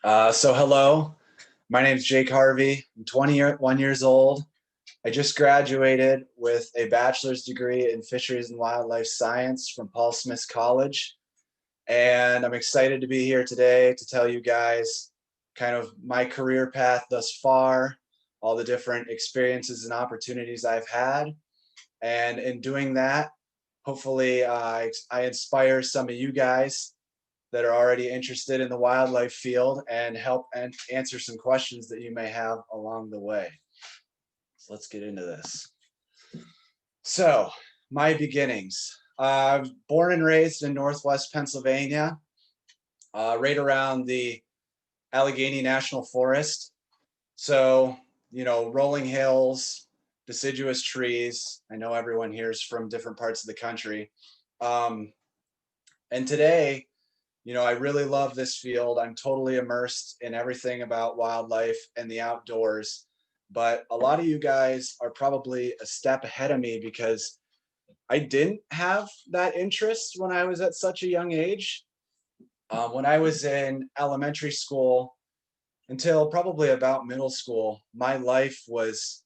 Hello, my name is Jake Harvey. I'm 21 years old. I just graduated with a bachelor's degree in fisheries and wildlife science from Paul Smith College. And I'm excited to be here today to tell you guys kind of my career path thus far, all the different experiences and opportunities I've had. And in doing that, hopefully I inspire some of you guys that are already interested in the wildlife field and help and answer some questions that you may have along the way. So let's get into this. So my beginnings. I was born and raised in Northwest Pennsylvania, right around the Allegheny National Forest. So, rolling hills, deciduous trees. I know everyone here is from different parts of the country. And today, I really love this field. I'm totally immersed in everything about wildlife and the outdoors. But a lot of you guys are probably a step ahead of me because I didn't have that interest when I was at such a young age. When I was in elementary school until probably about middle school, my life was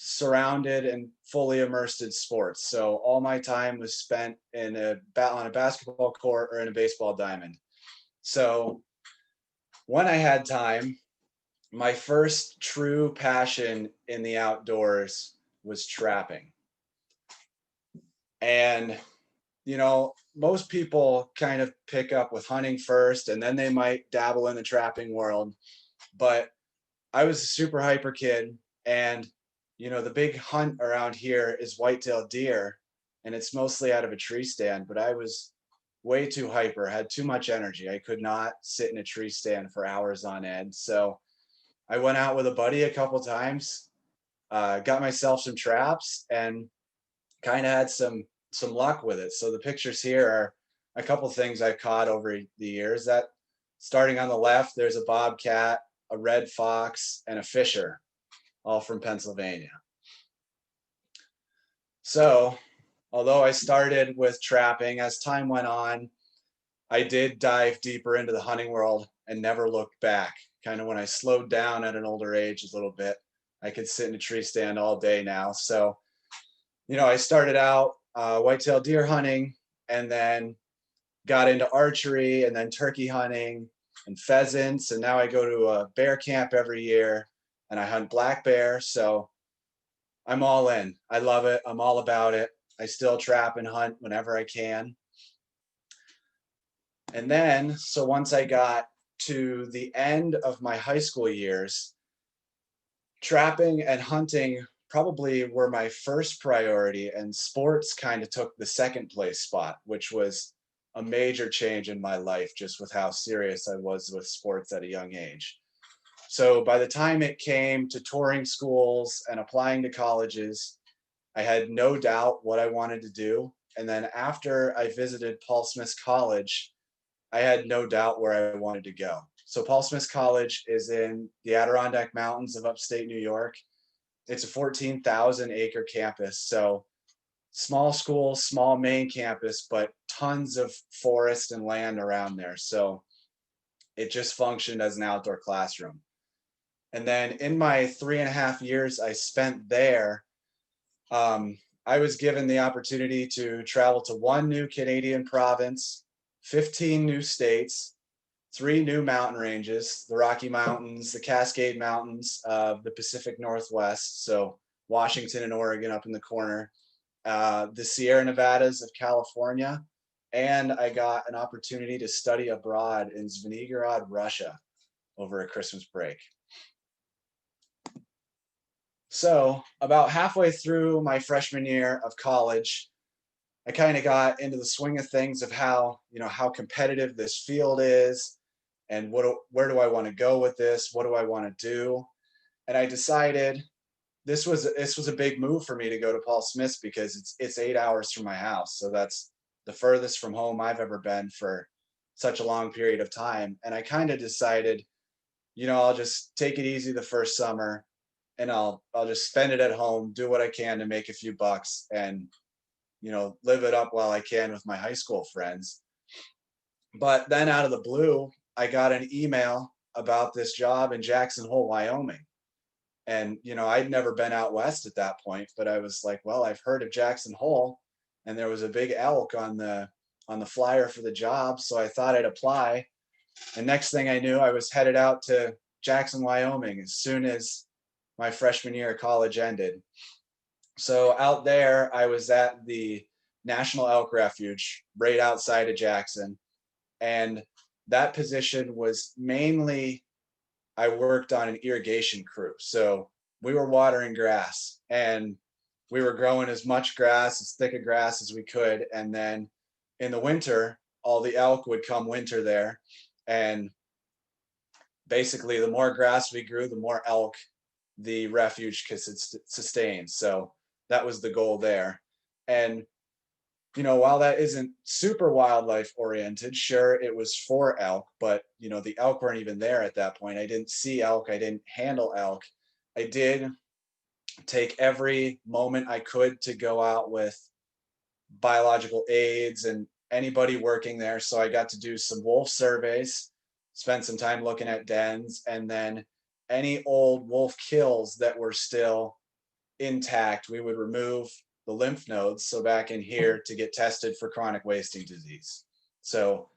surrounded and fully immersed in sports. So all my time was spent on a basketball court or in a baseball diamond. So when I had time, my first true passion in the outdoors was trapping. And, most people kind of pick up with hunting first and then they might dabble in the trapping world. But I was a super hyper kid, and the big hunt around here is white-tailed deer, and it's mostly out of a tree stand. But I was way too hyper, had too much energy. I could not sit in a tree stand for hours on end. So I went out with a buddy a couple times, got myself some traps, and kind of had some luck with it. So the pictures here are a couple things I've caught over the years. That starting on the left, there's a bobcat, a red fox, and a fisher, all from Pennsylvania. So, although I started with trapping, as time went on, I did dive deeper into the hunting world and never looked back. Kind of when I slowed down at an older age a little bit, I could sit in a tree stand all day now. So, I started out whitetail deer hunting, and then got into archery, and then turkey hunting and pheasants. And now I go to a bear camp every year and I hunt black bear. So I'm all in. I love it. I'm all about it. I still trap and hunt whenever I can. And then, so once I got to the end of my high school years, trapping and hunting probably were my first priority, and sports kind of took the second place spot, which was a major change in my life just with how serious I was with sports at a young age. So by the time it came to touring schools and applying to colleges, I had no doubt what I wanted to do. And then after I visited Paul Smith College, I had no doubt where I wanted to go. So Paul Smith College is in the Adirondack Mountains of upstate New York. It's a 14,000 acre campus. So small school, small main campus, but tons of forest and land around there. So it just functioned as an outdoor classroom. And then in my 3.5 years I spent there, I was given the opportunity to travel to one new Canadian province, 15 new states, 3 new mountain ranges, the Rocky Mountains, the Cascade Mountains of the Pacific Northwest, so Washington and Oregon up in the corner, the Sierra Nevadas of California, and I got an opportunity to study abroad in Zvenigorod, Russia over a Christmas break. So about halfway through my freshman year of college, I kind of got into the swing of things of how competitive this field is, and where do I want to go with this? What do I want to do? And I decided this was a big move for me to go to Paul Smith's because it's 8 hours from my house. So that's the furthest from home I've ever been for such a long period of time. And I kind of decided, I'll just take it easy the first summer, and I'll just spend it at home, do what I can to make a few bucks, and live it up while I can with my high school friends. But then out of the blue, I got an email about this job in Jackson Hole, Wyoming. And, I'd never been out west at that point, but I was like, well, I've heard of Jackson Hole, and there was a big elk on the flyer for the job. So I thought I'd apply. And next thing I knew, I was headed out to Jackson, Wyoming as soon as my freshman year of college ended. So out there, I was at the National Elk Refuge right outside of Jackson. And that position was mainly, I worked on an irrigation crew. So we were watering grass, and we were growing as much grass, as thick a grass as we could. And then in the winter, all the elk would come winter there. And basically, the more grass we grew, the more elk the refuge could sustain. So that was the goal there. And while that isn't super wildlife oriented, sure, it was for elk, but the elk weren't even there at that point. I didn't see elk. I didn't handle elk. I did take every moment I could to go out with biological aids and anybody working there. So I got to do some wolf surveys, spend some time looking at dens, and then any old wolf kills that were still intact, we would remove the lymph nodes, so back in here, to get tested for chronic wasting disease. So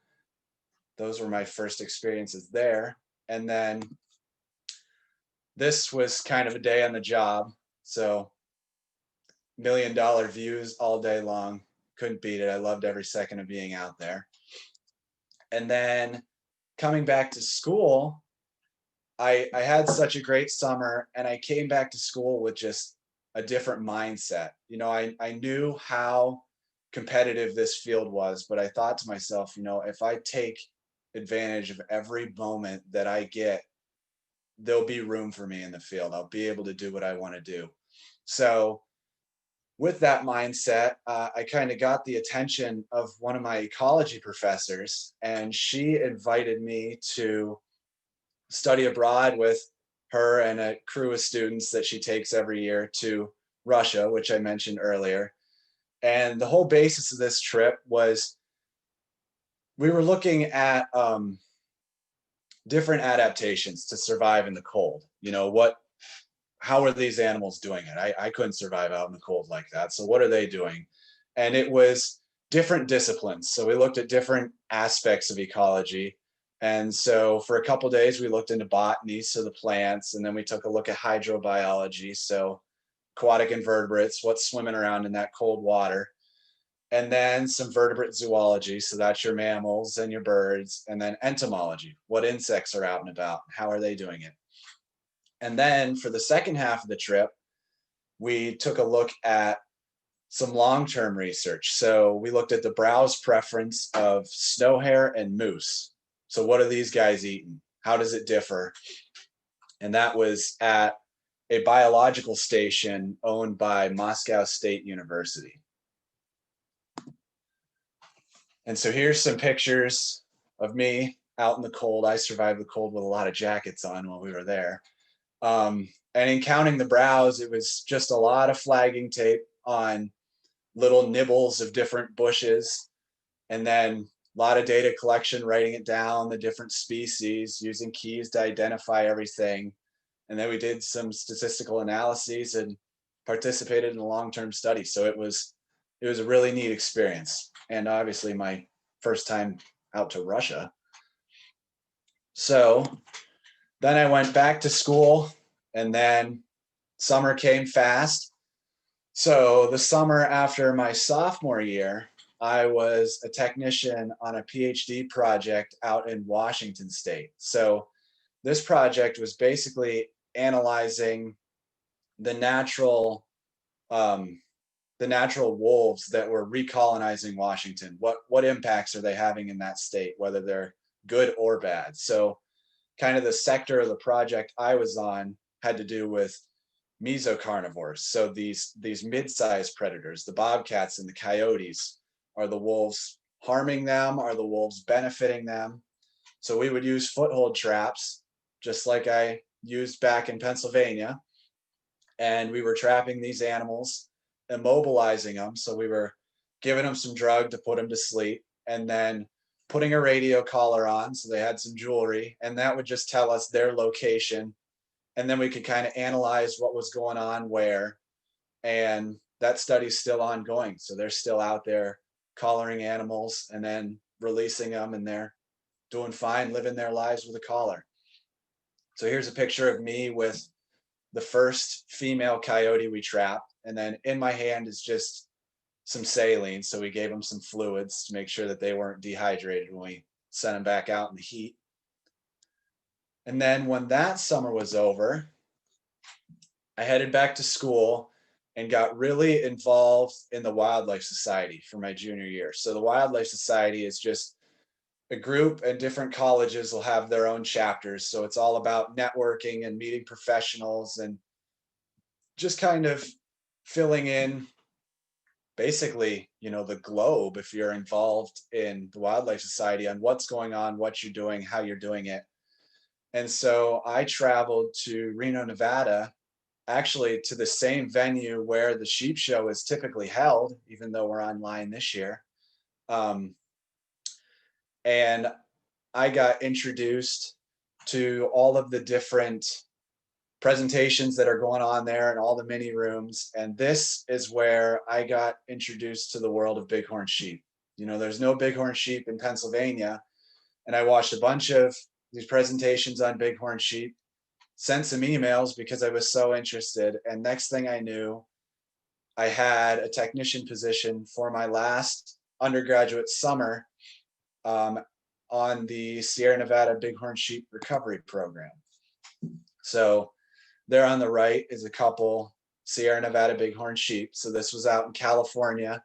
those were my first experiences there. And then this was kind of a day on the job. So $1 million views all day long. Couldn't beat it. I loved every second of being out there. And then coming back to school, I had such a great summer, and I came back to school with just a different mindset. I knew how competitive this field was, but I thought to myself, if I take advantage of every moment that I get, there'll be room for me in the field. I'll be able to do what I want to do. So with that mindset, I kind of got the attention of one of my ecology professors, and she invited me to study abroad with her and a crew of students that she takes every year to Russia, which I mentioned earlier. And the whole basis of this trip was we were looking at different adaptations to survive in the cold. How are these animals doing it? I couldn't survive out in the cold like that. So what are they doing? And it was different disciplines. So we looked at different aspects of ecology. And so for a couple of days, we looked into botany, so the plants, and then we took a look at hydrobiology, so aquatic invertebrates, what's swimming around in that cold water, and then some vertebrate zoology, so that's your mammals and your birds, and then entomology, what insects are out and about, how are they doing it. And then for the second half of the trip, we took a look at some long-term research. So we looked at the browse preference of snow hare and moose. So what are these guys eating? How does it differ? And that was at a biological station owned by Moscow State University. And so here's some pictures of me out in the cold. I survived the cold with a lot of jackets on while we were there. And in counting the browse, it was just a lot of flagging tape on little nibbles of different bushes, and then a lot of data collection, writing it down, the different species, using keys to identify everything. And then we did some statistical analyses and participated in a long-term study. So it was a really neat experience. And obviously my first time out to Russia. So then I went back to school, and then summer came fast. So the summer after my sophomore year, I was a technician on a PhD project out in Washington State. So this project was basically analyzing the natural wolves that were recolonizing Washington. What impacts are they having in that state, whether they're good or bad? So kind of the sector of the project I was on had to do with mesocarnivores. So these mid-sized predators, the bobcats and the coyotes, are the wolves harming them? Are the wolves benefiting them? So we would use foothold traps, just like I used back in Pennsylvania. And we were trapping these animals, immobilizing them. So we were giving them some drug to put them to sleep, and then putting a radio collar on, so they had some jewelry, and that would just tell us their location. And then we could kind of analyze what was going on where. And that study's still ongoing. So they're still out there collaring animals and then releasing them, and they're doing fine, living their lives with a collar. So here's a picture of me with the first female coyote we trapped. And then in my hand is just some saline. So we gave them some fluids to make sure that they weren't dehydrated when we sent them back out in the heat. And then when that summer was over, I headed back to school and got really involved in the Wildlife Society for my junior year. So the Wildlife Society is just a group, and different colleges will have their own chapters. So it's all about networking and meeting professionals and just kind of filling in basically, the globe if you're involved in the Wildlife Society on what's going on, what you're doing, how you're doing it. And so I traveled to Reno, Nevada, actually to the same venue where the sheep show is typically held, even though we're online this year. And I got introduced to all of the different presentations that are going on there and all the mini rooms. And this is where I got introduced to the world of bighorn sheep. There's no bighorn sheep in Pennsylvania. And I watched a bunch of these presentations on bighorn sheep, sent some emails because I was so interested. And next thing I knew, I had a technician position for my last undergraduate summer on the Sierra Nevada Bighorn Sheep Recovery Program. So there on the right is a couple Sierra Nevada Bighorn sheep. So this was out in California.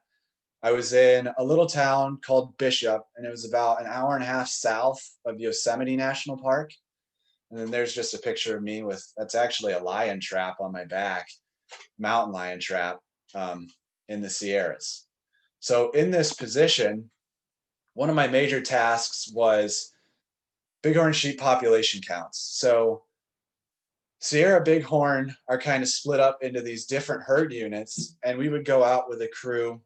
I was in a little town called Bishop, and it was about an hour and a half south of Yosemite National Park. And then there's just a picture of me that's actually a lion trap on my back, mountain lion trap in the Sierras. So in this position, one of my major tasks was bighorn sheep population counts. So Sierra bighorn are kind of split up into these different herd units, and we would go out with a crew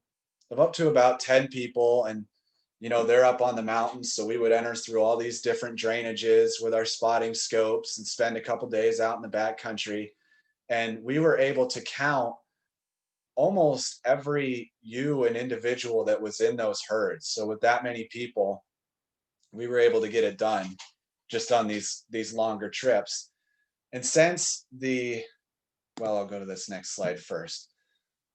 of up to about 10 people, and they're up on the mountains, so we would enter through all these different drainages with our spotting scopes and spend a couple days out in the backcountry. And we were able to count almost every ewe and individual that was in those herds. So with that many people, we were able to get it done just on these longer trips. And since I'll go to this next slide first.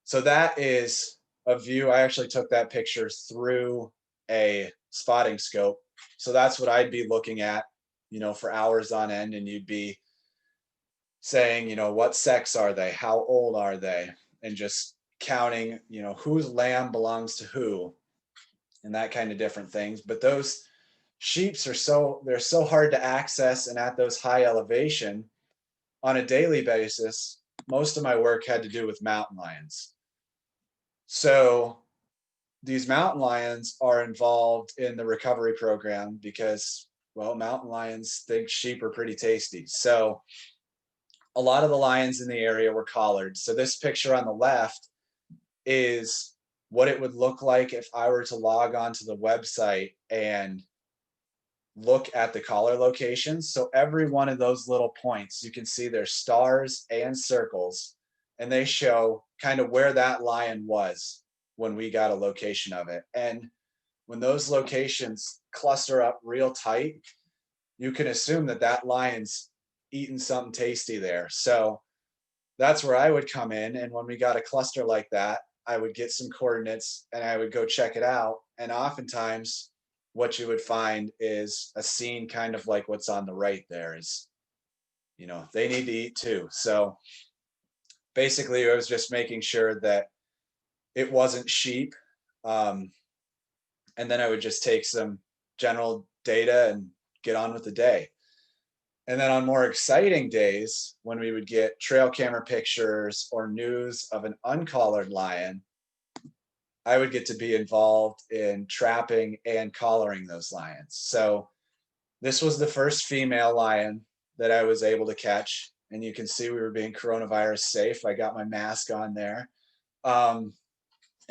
So that is a view. I actually took that picture through a spotting scope. So that's what I'd be looking at, for hours on end. And you'd be saying, what sex are they? How old are they? And just counting, whose lamb belongs to who and that kind of different things. But those sheeps they're so hard to access, and at those high elevation on a daily basis, most of my work had to do with mountain lions. So these mountain lions are involved in the recovery program because, mountain lions think sheep are pretty tasty. So a lot of the lions in the area were collared. So this picture on the left is what it would look like if I were to log on to the website and look at the collar locations. So every one of those little points, you can see there's stars and circles, and they show kind of where that lion was when we got a location of it. And when those locations cluster up real tight, you can assume that lion's eating something tasty there. So that's where I would come in. And when we got a cluster like that, I would get some coordinates and I would go check it out. And oftentimes what you would find is a scene kind of like what's on the right there is, they need to eat too. So basically I was just making sure that it wasn't sheep. And then I would just take some general data and get on with the day. And then on more exciting days, when we would get trail camera pictures or news of an uncollared lion, I would get to be involved in trapping and collaring those lions. So this was the first female lion that I was able to catch. And you can see we were being coronavirus safe. I got my mask on there. And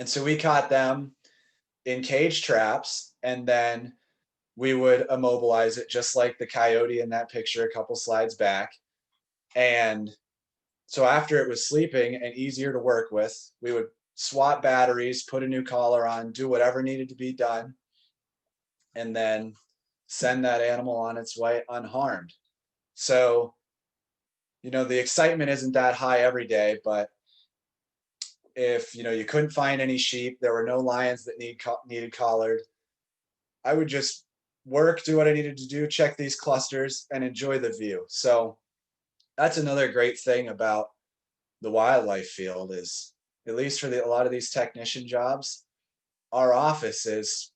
so we caught them in cage traps. And then we would immobilize it just like the coyote in that picture a couple slides back. And so after it was sleeping and easier to work with, we would swap batteries, put a new collar on, do whatever needed to be done, and then send that animal on its way unharmed. So, the excitement isn't that high every day, but if you couldn't find any sheep, there were no lions that needed collared, I would just work, do what I needed to do, check these clusters, and enjoy the view. So that's another great thing about the wildlife field is, at least for a lot of these technician jobs, our office is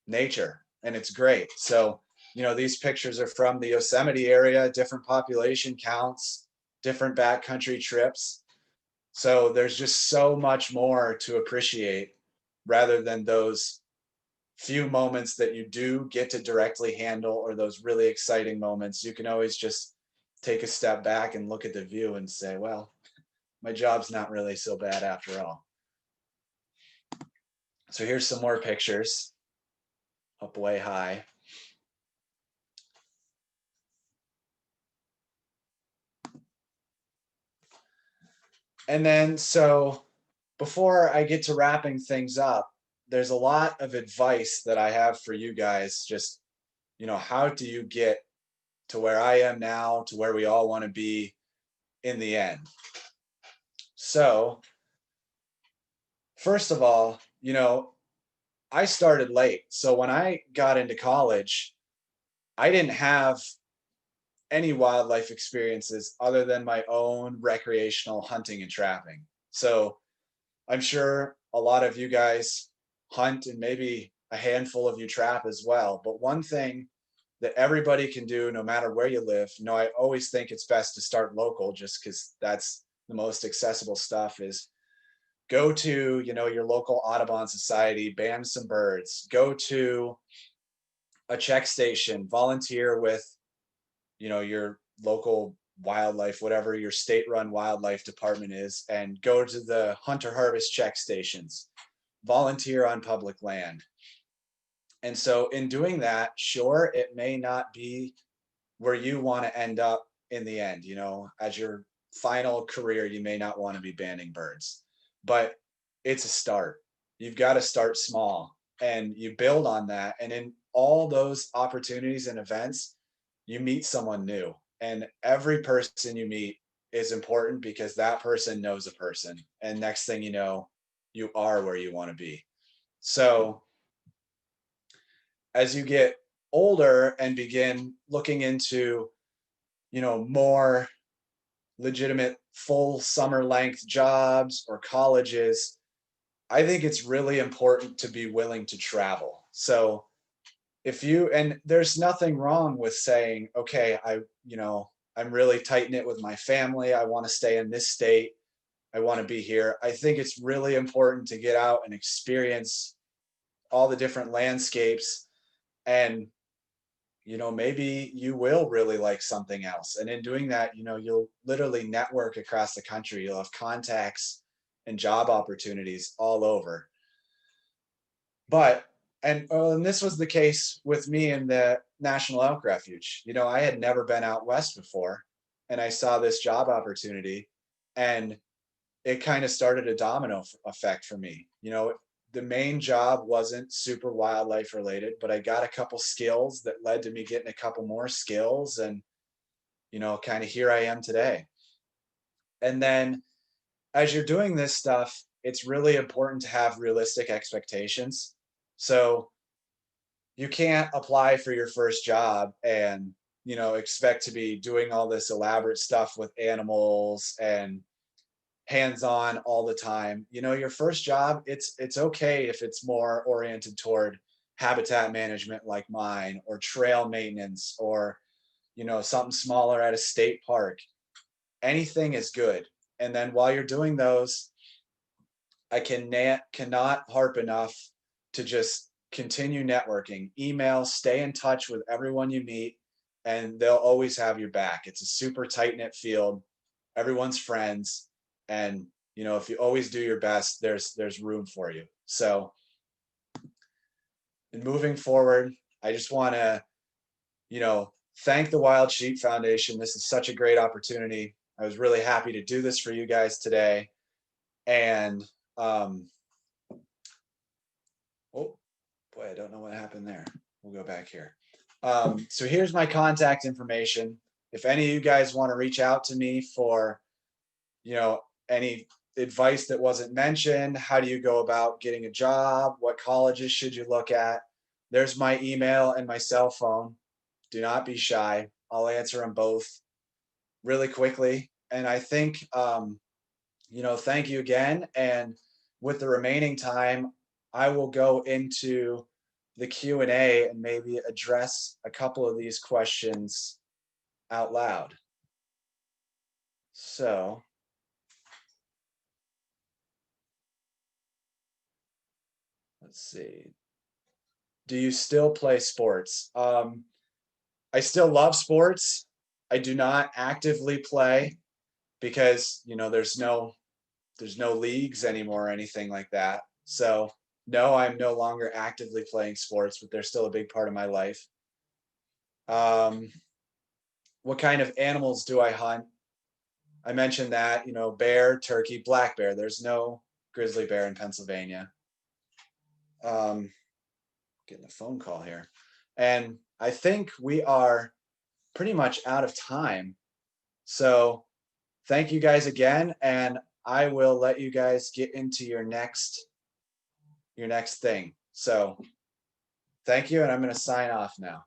nature, and it's great. So these pictures are from the Yosemite area, different population counts, different backcountry trips. So there's just so much more to appreciate rather than those few moments that you do get to directly handle, or those really exciting moments. You can always just take a step back and look at the view and say, well, my job's not really so bad after all. So here's some more pictures up way high. And then, so before I get to wrapping things up, there's a lot of advice that I have for you guys. Just, how do you get to where I am now, to where we all want to be in the end? So, first of all, I started late. So when I got into college, I didn't have any wildlife experiences other than my own recreational hunting and trapping. So I'm sure a lot of you guys hunt, and maybe a handful of you trap as well. But one thing that everybody can do, no matter where you live, I always think it's best to start local just because that's the most accessible stuff, is go to, your local Audubon Society, band some birds, go to a check station, volunteer with, your local wildlife, whatever your state-run wildlife department is, and go to the hunter harvest check stations, volunteer on public land. And so in doing that, sure, it may not be where you want to end up in the end. As your final career, you may not want to be banding birds, but it's a start. You've got to start small and you build on that. And in all those opportunities and events, you meet someone new, and every person you meet is important because that person knows a person. And next thing you know, you are where you want to be. So as you get older and begin looking into, more legitimate full summer length jobs or colleges, I think it's really important to be willing to travel. So and there's nothing wrong with saying, okay, I'm really tight knit with my family. I want to stay in this state. I want to be here. I think it's really important to get out and experience all the different landscapes. And maybe you will really like something else. And in doing that, you'll literally network across the country. You'll have contacts and job opportunities all over. But, and this was the case with me in the National Elk Refuge. I had never been out west before, and I saw this job opportunity, and it kind of started a domino effect for me. The main job wasn't super wildlife related, but I got a couple skills that led to me getting a couple more skills, and kind of here I am today. And then as you're doing this stuff, it's really important to have realistic expectations. So you can't apply for your first job and expect to be doing all this elaborate stuff with animals and hands-on all the time. Your first job, it's okay if it's more oriented toward habitat management like mine, or trail maintenance, or something smaller at a state park. Anything is good. And then while you're doing those, I cannot harp enough to just continue networking, email, stay in touch with everyone you meet, and they'll always have your back. It's a super tight-knit field. Everyone's friends. And if you always do your best, there's room for you. So in moving forward, I just want to, thank the Wild Sheep Foundation. This is such a great opportunity. I was really happy to do this for you guys today. And oh boy, I don't know what happened there. We'll go back here. So here's my contact information. If any of you guys want to reach out to me for, any advice that wasn't mentioned, how do you go about getting a job? What colleges should you look at? There's my email and my cell phone. Do not be shy. I'll answer them both really quickly. And I think, thank you again. And with the remaining time, I will go into the Q&A and maybe address a couple of these questions out loud. So let's see. Do you still play sports? I still love sports. I do not actively play because, there's no leagues anymore or anything like that. So no, I'm no longer actively playing sports, but they're still a big part of my life. What kind of animals do I hunt? I mentioned that, bear, turkey, black bear. There's no grizzly bear in Pennsylvania. Getting a phone call here. And I think we are pretty much out of time. So thank you guys again. And I will let you guys get into your next thing. So thank you. And I'm going to sign off now.